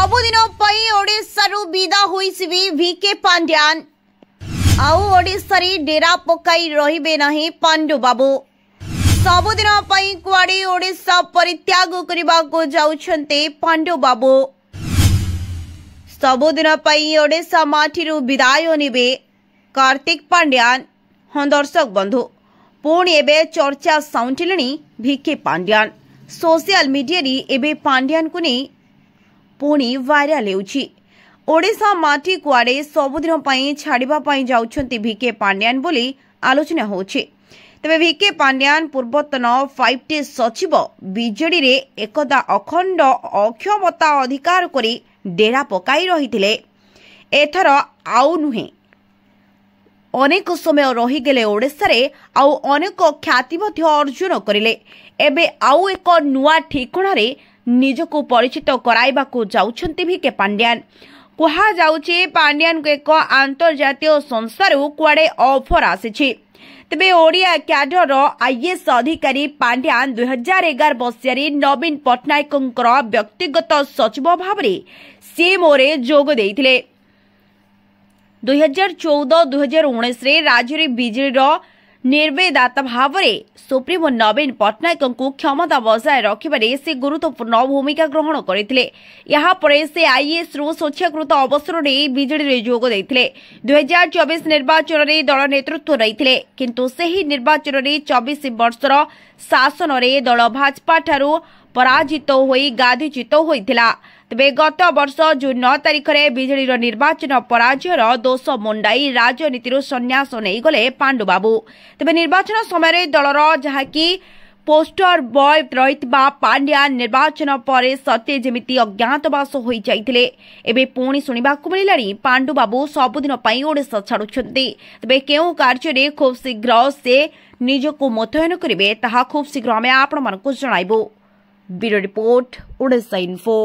सबुदिन ओडिशारू विदा होइसिबे वीके पांड्यान आउ ओडिशा रे डेरा पकाई रहिबे नाही पांडु बाबू। सबुदिन कुआडे ओडिशा परित्याग करबाको जाउछन्ते पांडु बाबू। सबुदिन ओडिशा माटीरू विदाय नेबे कार्तिक पांड्यान। हाँ दर्शक बंधु, पुणी एबे चर्चा साउंटिलेनी वीके पांड्यान। सोशल मीडिया रे एबे पांड्यान को नहीं पुणी वायरल हेउछि। ओडिशा माटी कुआडे सबुदिन छाड़िबा जाउछन्ति वीके पांड्यान बोली आलोचना होछि। तबे वीके पांड्यान पूर्वतन 5T सचिव बीजेडी रे एकदा अखंड अक्षमता अधिकार करी डेरा पकाई रहिथिले। एथर आउ नुहे, अनेक समय रहीगले ओडिशा रे आउ अनेक ख्याति अर्जन करिले। एबे आउ एक नुआ ठिकाना रे निजको परिचित कराइबाकू जाउछन्ति वीके पांड्यान। कुहा जाउछि पांड्यान को एक अंतर्जातीय संस्थारू कुआडे ऑफर आसिछि। तेबे ओडिया क्याडर आईएएस अधिकारी पांड्यान 2011 मसीह नवीन पट्टनायक व्यक्तिगत सचिव भाव में सीएमओ जोग देइथिले। 2014-2019 राज्य में बीजेडी निर्वेदाता भाव में सुप्रीमो नवीन पट्टनायक को क्षमता बजाय रखिबारे से गुरुत्वपूर्ण भूमिका ग्रहण करथिले। यहाँ परे से आईएएस रु स्वेच्छाकृत अवसर में बीजेडी रे जोग देइथिले। 2024 निर्वाचन में दल नेतृत्व रहिथिले, किंतु सही निर्वाचन में 24 वर्षर शासन में दल भाजपा ठारू पराजित होई गादीच्युत होइथिला। तेबे गत वर्ष जून 9 तारिख में बीजेडी निर्वाचन पराजयर दोष मुंडाई राजनीति संन्यास नहीं गले पांडु बाबू। तेबे निर्वाचन समय दलर जहाँकि पोस्टर बॉय रहितबा पांड्यान निर्वाचन पर सत्य जेमिति अज्ञातवास होई जाइथिले। एबे पुणी सुनिबाकू मिलिलानी पांडु बाबू सबुदिन पई ओडिशा छाडुछन्ति। तेबे केउ कार्य रे खूब शीघ्र से निजको मोतायन करिवे ताहा खूब शीघ्र आमे आपण मानकु जणाइबो। Bureau report Odisha info.